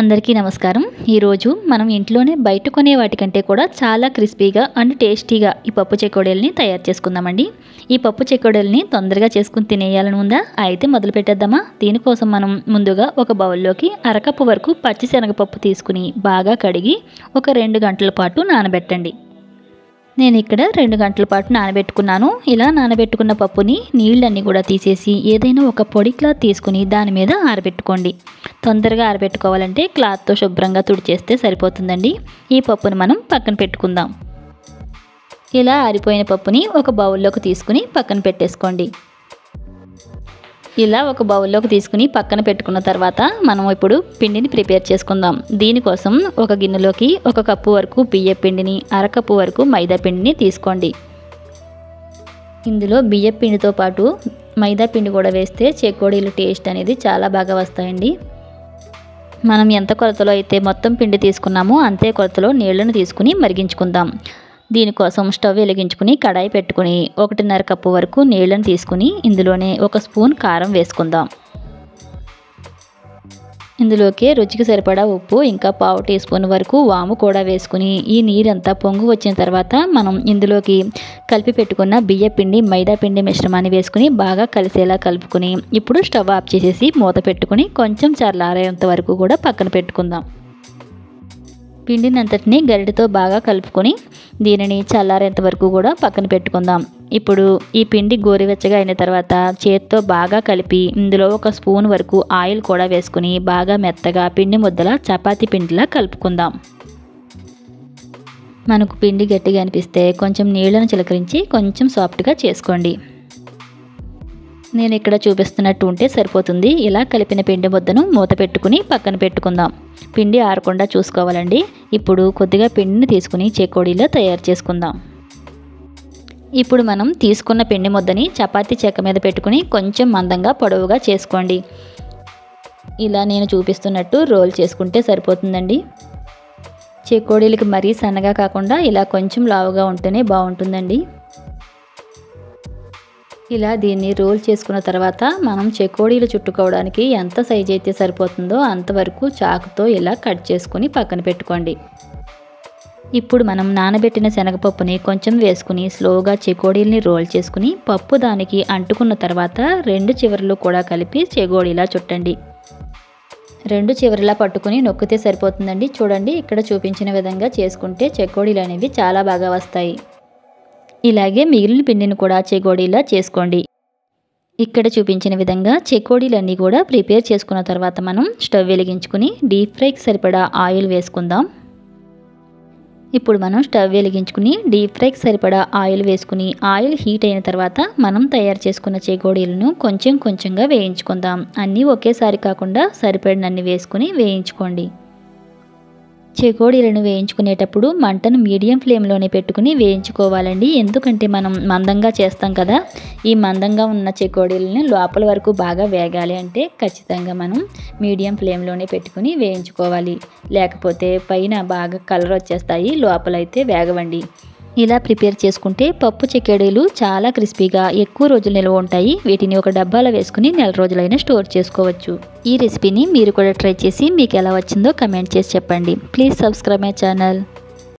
అందరికీ నమస్కారం। ఈరోజు మనం ఇంట్లోనే బయట కొనే వాటికంటే కూడా చాలా క్రిస్పీగా అండ్ టేస్టీగా ఈ పప్పు చెకోడీల్ని తయారు చేసుకుందామండి। ఈ పప్పు చెకోడీల్ని తొందరగా చేసుకుని తినేయాలని ఉందా? అయితే మొదలు పెట్టేద్దామా। దీనికోసం మనం ముందుగా ఒక బౌల్లోకి అరకప్పు వరకు పచ్చి శనగపప్పు తీసుకుని బాగా కడిగి ఒక 2 గంటల పాటు నానబెట్టండి। నేను ఇక్కడ 2 గంటల పాటు నానబెట్టుకున్నాను। ఇలా నానబెట్టుకున్న పప్పుని నీళ్ళన్నీ కూడా తీసేసి ఏదైనా ఒక పొడి క్లాత్ తీసుకుని దాని మీద ఆరబెట్టుకోండి। తొందరగా ఆరబెట్టుకోవాలంటే క్లాత్తో శుభ్రంగా తుడిచేస్తే సరిపోతుందండి। ఈ పప్పుని మనం పక్కన పెట్టుకుందాం। ఇలా ఆరిపోయిన పప్పుని ఒక బౌల్లోకి తీసుకుని పక్కన పెట్టేసుకోండి। ఇలా ఒక బౌల్లోకి తీసుకుని పక్కన పెట్టుకున్న తర్వాత మనం ఇప్పుడు పిండిని ప్రిపేర్ చేసుకుందాం। దీనికోసం ఒక గిన్నెలోకి 1 కప్పు వరకు బియ్య పిండిని, అరకప్పు వరకు మైదా పిండిని తీసుకోండి। ఇందులో బియ్య పిండితో పాటు మైదా పిండి కూడా వేస్తే చెకోడీలు టేస్ట్ అనేది చాలా బాగా వస్తాయండి। మనం ఎంత కొలతలో అయితే మొత్తం పిండి తీసుకున్నామో అంతే కొలతలో నీళ్లను తీసుకుని మరిగించుకుందాం। దీనికోసం స్టవ్ వెలిగించుకుని కడాయి పెట్టుకుని 1.5 కప్పు వరకు నీళ్లను తీసుకుని ఇందులోనే 1 స్పూన్ కారం వేసుకుందాం। ఇందులోకి రుచికి సరిపడా ఉప్పు ఇంకా 1/2 టీ స్పూన్ వరకు వాము కూడా వేసుకుని ఈ నీరంతా పొంగు వచ్చిన తర్వాత మనం ఇందులోకి కలిపి పెట్టుకున్న బియ్య పిండి మైదా పిండి మిశ్రమాన్ని వేసుకుని బాగా కలిసేలా కలుపుకుని ఇప్పుడు స్టవ్ ఆఫ్ చేసేసి మూత పెట్టుకుని కొంచెం చల్లారేంత వరకు కూడా పక్కన పెట్టుకుందాం। పిండిని అంతటిని గరిటెతో బాగా కలుపుకొని దీనిని చల్లారేంత వరకు కూడా పక్కన పెట్టుకుందాం। ఇప్పుడు ఈ పిండి గోరువెచ్చగా అయిన తర్వాత చేత్తో బాగా కలిపి ఇందులో 1 స్పూన్ వరకు ఆయిల్ కూడా వేసుకుని బాగా మెత్తగా పిండి ముద్దలా చపాతీ పిండిలా కలుపుకుందాం। మనకు పిండి గట్టిగా అనిపిస్తే కొంచెం నీళ్లను చిలకరించి కొంచెం సాఫ్ట్గా చేసుకోండి। నేను ఇక్కడ చూపిస్తున్నట్టు ఉంటే సరిపోతుంది। ఇలా కలిపిన పిండి ముద్దను మూత పెట్టుకుని పక్కన పెట్టుకుందాం। పిండి ఆరకుండా చూసుకోవాలండి। ఇప్పుడు కొద్దిగా పిండిని తీసుకుని చెకోడీలా తయారు చేసుకుందాం। ఇప్పుడు మనం తీసుకున్న పిండి ముద్దని చపాతీ చెక్క మీద పెట్టుకుని కొంచెం మందంగా పొడవుగా చేసుకోండి। ఇలా నేను చూపిస్తున్నట్టు రోల్ చేసుకుంటే సరిపోతుందండి। చెకోడీలకి మరీ సన్నగా కాకుండా ఇలా కొంచెం లావుగా ఉంటేనే బాగుంటుందండి। ఇలా దీన్ని రోల్ చేసుకున్న తర్వాత మనం చెకోడీలు చుట్టుకోవడానికి ఎంత సైజ్ అయితే సరిపోతుందో అంతవరకు చాకుతో ఇలా కట్ చేసుకుని పక్కన పెట్టుకోండి। ఇప్పుడు మనం నానబెట్టిన శనగపప్పుని కొంచెం వేసుకుని స్లోగా చెకోడీల్ని రోల్ చేసుకుని పప్పు దానికి అంటుకున్న తర్వాత 2 చివర్లు కూడా కలిపి చెకోడీలా చుట్టండి। 2 చివర్లా పట్టుకుని నొక్కితే సరిపోతుందండి। చూడండి, ఇక్కడ చూపించిన విధంగా చేసుకుంటే చెకోడీలు అనేవి చాలా బాగా వస్తాయి। ఇలాగే మిగిలిన పిండిని కూడా చెకోడీలా చేసుకోండి। ఇక్కడ చూపించిన విధంగా చెకోడీలన్నీ కూడా ప్రిపేర్ చేసుకున్న తర్వాత మనం స్టవ్ వెలిగించుకుని డీప్ ఫ్రైకి సరిపడా ఆయిల్ వేసుకుందాం। ఇప్పుడు మనం స్టవ్ వెలిగించుకుని డీప్ ఫ్రైకి సరిపడా ఆయిల్ వేసుకుని ఆయిల్ హీట్ అయిన తర్వాత మనం తయారు చేసుకున్న చెకోడీలను కొంచెం కొంచెంగా వేయించుకుందాం। అన్నీ ఒకేసారి కాకుండా సరిపడినన్ని వేసుకుని వేయించుకోండి। చెకోడీలను వేయించుకునేటప్పుడు మంటను మీడియం ఫ్లేమ్లోనే పెట్టుకుని వేయించుకోవాలండి। ఎందుకంటే మనం మందంగా చేస్తాం కదా, ఈ మందంగా ఉన్న చెకోడీలని లోపల వరకు బాగా వేగాలి అంటే ఖచ్చితంగా మనం మీడియం ఫ్లేమ్లోనే పెట్టుకుని వేయించుకోవాలి। లేకపోతే పైన బాగా కలర్ వచ్చేస్తాయి, లోపలైతే వేగవండి। ఇలా ప్రిపేర్ చేసుకుంటే పప్పు చెకోడీలు చాలా క్రిస్పీగా ఎక్కువ రోజులు నిల్వ ఉంటాయి। వీటిని ఒక డబ్బాలో వేసుకుని నెల రోజులైనా స్టోర్ చేసుకోవచ్చు। ఈ రెసిపీని మీరు కూడా ట్రై చేసి మీకు ఎలా వచ్చిందో కమెంట్ చేసి చెప్పండి। Please subscribe my channel.